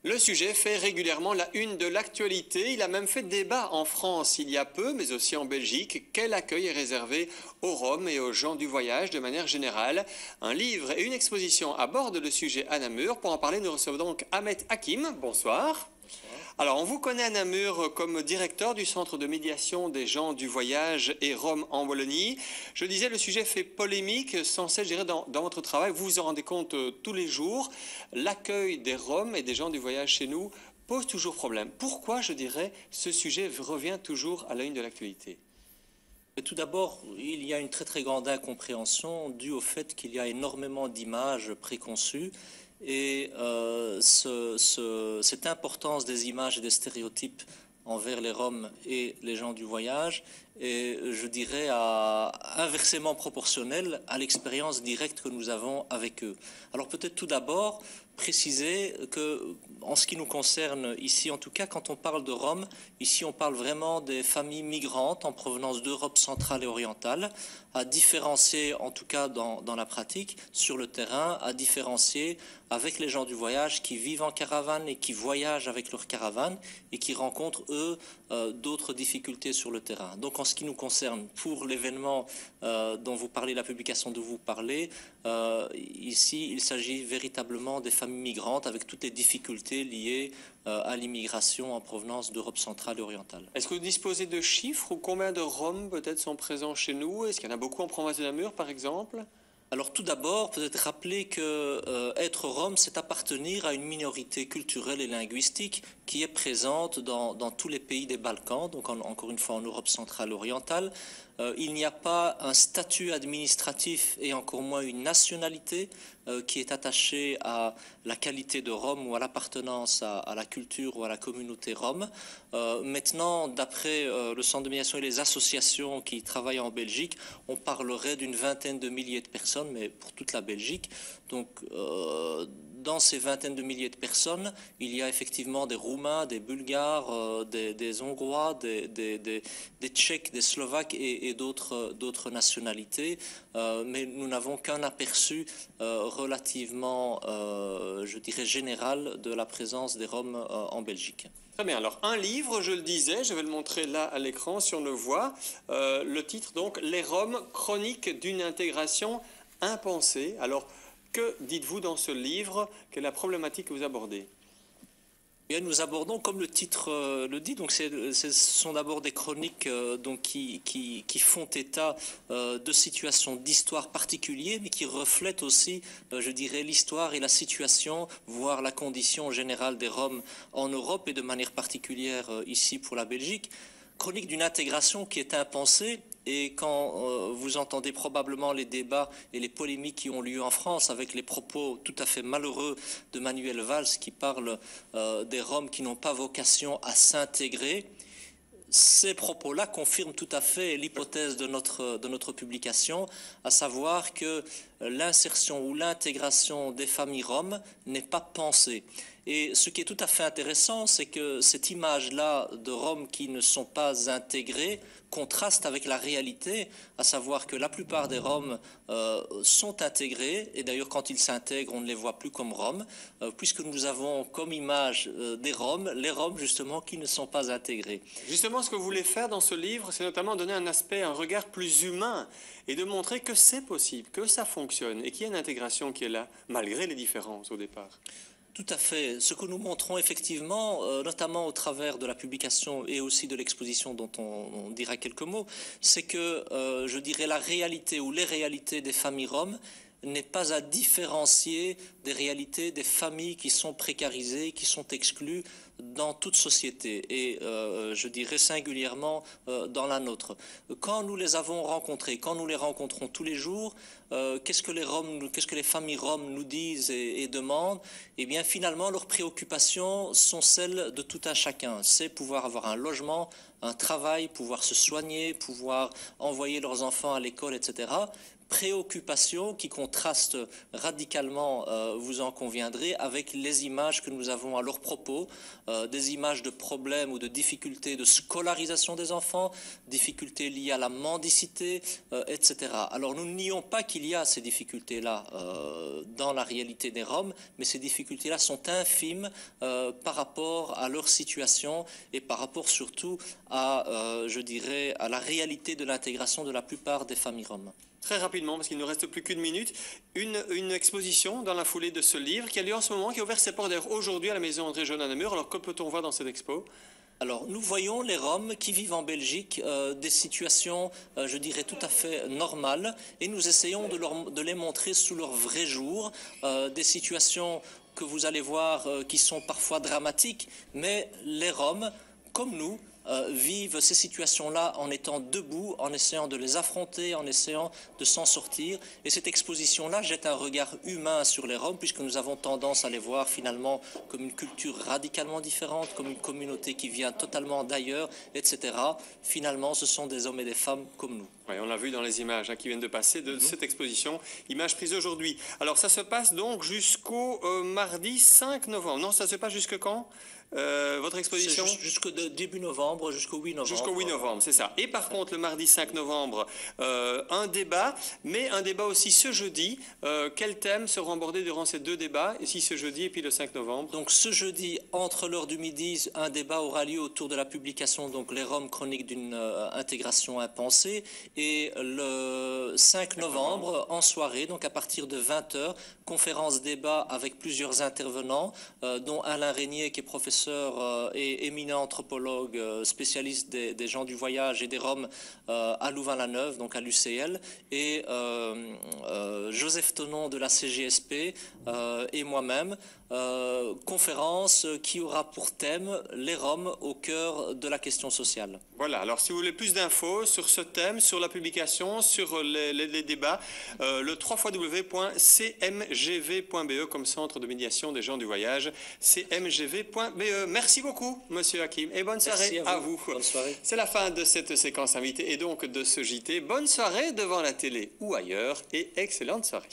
Le sujet fait régulièrement la une de l'actualité. Il a même fait débat en France il y a peu, mais aussi en Belgique. Quel accueil est réservé aux Roms et aux gens du voyage de manière générale? Un livre et une exposition abordent le sujet à Namur. Pour en parler, nous recevons donc Ahmed Hakim. Bonsoir. Alors, on vous connaît à Namur comme directeur du centre de médiation des gens du voyage et Roms en Wallonie. Je disais, le sujet fait polémique sans cesse, je dirais, dans votre travail. Vous vous en rendez compte tous les jours. L'accueil des Roms et des gens du voyage chez nous pose toujours problème. Pourquoi, je dirais, ce sujet revient toujours à la une de l'actualité? Tout d'abord, il y a une très grande incompréhension due au fait qu'il y a énormément d'images préconçues et cette importance des images et des stéréotypes envers les Roms et les gens du voyage est, je dirais, inversement proportionnelle à l'expérience directe que nous avons avec eux. Alors peut-être tout d'abord préciser que, en ce qui nous concerne ici, en tout cas, quand on parle de Roms, ici on parle vraiment des familles migrantes en provenance d'Europe centrale et orientale, à différencier, en tout cas dans la pratique, sur le terrain, à différencier avec les gens du voyage qui vivent en caravane et qui voyagent avec leur caravane et qui rencontrent, eux, d'autres difficultés sur le terrain. Donc en ce qui nous concerne, pour l'événement dont vous parlez, la publication dont vous parlez, ici il s'agit véritablement des familles migrantes avec toutes les difficultés liées à l'immigration en provenance d'Europe centrale et orientale. Est-ce que vous disposez de chiffres ou combien de Roms peut-être sont présents chez nous? Est-ce qu'il y en a beaucoup en province de Namur par exemple? Alors tout d'abord, peut-être rappeler que être Rom, c'est appartenir à une minorité culturelle et linguistique qui est présente dans tous les pays des Balkans, donc encore une fois en Europe centrale et orientale. Il n'y a pas un statut administratif et encore moins une nationalité qui est attachée à la qualité de Rome ou à l'appartenance à la culture ou à la communauté Rome. Maintenant, d'après le centre de médiation et les associations qui travaillent en Belgique, on parlerait d'une vingtaine de milliers de personnes, mais pour toute la Belgique. Donc, dans ces vingtaines de milliers de personnes, il y a effectivement des Roumains, des Bulgares, des Hongrois, des Tchèques, des Slovaques et d'autres nationalités. Mais nous n'avons qu'un aperçu relativement, je dirais, général de la présence des Roms en Belgique. Très bien, alors un livre, je le disais, je vais le montrer là à l'écran si on le voit. Le titre donc, Les Roms, chronique d'une intégration impensée. Alors, que dites-vous dans ce livre? Quelle est la problématique que vous abordez? Bien, nous abordons, comme le titre le dit, donc ce sont d'abord des chroniques donc qui font état de situations d'histoire particulières, mais qui reflètent aussi, je dirais, l'histoire et la situation, voire la condition générale des Roms en Europe et de manière particulière ici pour la Belgique. Chronique d'une intégration qui est impensée. Et quand vous entendez probablement les débats et les polémiques qui ont lieu en France avec les propos tout à fait malheureux de Manuel Valls qui parle des Roms qui n'ont pas vocation à s'intégrer, ces propos-là confirment tout à fait l'hypothèse de notre publication, à savoir que l'insertion ou l'intégration des familles roms n'est pas pensée. Et ce qui est tout à fait intéressant, c'est que cette image-là de Roms qui ne sont pas intégrés contraste avec la réalité, à savoir que la plupart des Roms sont intégrés, et d'ailleurs quand ils s'intègrent, on ne les voit plus comme Roms, puisque nous avons comme image des Roms, les Roms justement qui ne sont pas intégrés. Justement, ce que vous voulez faire dans ce livre, c'est notamment donner un aspect, un regard plus humain, et de montrer que c'est possible, que ça fonctionne, et qu'il y a une intégration qui est là, malgré les différences au départ. Tout à fait. Ce que nous montrons effectivement, notamment au travers de la publication et aussi de l'exposition dont on dira quelques mots, c'est que, je dirais, la réalité ou les réalités des familles roms n'est pas à différencier des réalités des familles qui sont précarisées, qui sont exclues dans toute société et je dirais singulièrement dans la nôtre. Quand nous les avons rencontrés, quand nous les rencontrons tous les jours, qu'est-ce que les familles roms nous disent et demandent? Eh bien finalement leurs préoccupations sont celles de tout un chacun, c'est pouvoir avoir un logement, un travail, pouvoir se soigner, pouvoir envoyer leurs enfants à l'école, etc. préoccupation qui contraste radicalement, vous en conviendrez, avec les images que nous avons à leur propos, des images de problèmes ou de difficultés de scolarisation des enfants, difficultés liées à la mendicité, etc. Alors nous ne nions pas qu'il y a ces difficultés-là dans la réalité des Roms, mais ces difficultés-là sont infimes par rapport à leur situation et par rapport surtout à, je dirais, à la réalité de l'intégration de la plupart des familles roms. Très rapidement, parce qu'il ne nous reste plus qu'une minute, une exposition dans la foulée de ce livre qui a lieu en ce moment, qui a ouvert ses portes d'ailleurs aujourd'hui à la maison André Jaune à Namur. Alors que peut-on voir dans cette expo ? Alors, nous voyons les Roms qui vivent en Belgique des situations, je dirais, tout à fait normales, et nous essayons de les montrer sous leur vrai jour, des situations que vous allez voir qui sont parfois dramatiques, mais les Roms, comme nous, vivent ces situations-là en étant debout, en essayant de les affronter, en essayant de s'en sortir. Et cette exposition-là jette un regard humain sur les Roms, puisque nous avons tendance à les voir finalement comme une culture radicalement différente, comme une communauté qui vient totalement d'ailleurs, etc. Finalement, ce sont des hommes et des femmes comme nous. Oui, on l'a vu dans les images qui viennent de passer de cette exposition, images prises aujourd'hui. Alors ça se passe donc jusqu'au mardi 5 novembre. Non, ça se passe jusque quand votre exposition? Jusqu'au début novembre, jusqu'au 8 novembre. Jusqu'au 8 novembre, c'est ça. Et par contre, le mardi 5 novembre, un débat, mais un débat aussi ce jeudi. Quels thèmes seront abordés durant ces deux débats, ici ce jeudi et puis le 5 novembre? Donc ce jeudi, entre l'heure du midi, un débat aura lieu autour de la publication, donc les Roms chroniques d'une intégration impensée. Et le 5 novembre, en soirée, donc à partir de 20h, conférence-débat avec plusieurs intervenants, dont Alain Régnier, qui est professeur et éminent anthropologue, spécialiste des gens du voyage et des Roms à Louvain-la-Neuve, donc à l'UCL, et Joseph Tonon de la CGSP et moi-même. Conférence qui aura pour thème les Roms au cœur de la question sociale. Voilà, alors si vous voulez plus d'infos sur ce thème, sur la publication, sur les débats, le www.cmgv.be comme centre de médiation des gens du voyage, cmgv.be. Merci beaucoup, monsieur Hakim, et bonne soirée à vous. Bonne soirée. C'est la fin de cette séquence invitée et donc de ce JT. Bonne soirée devant la télé ou ailleurs et excellente soirée.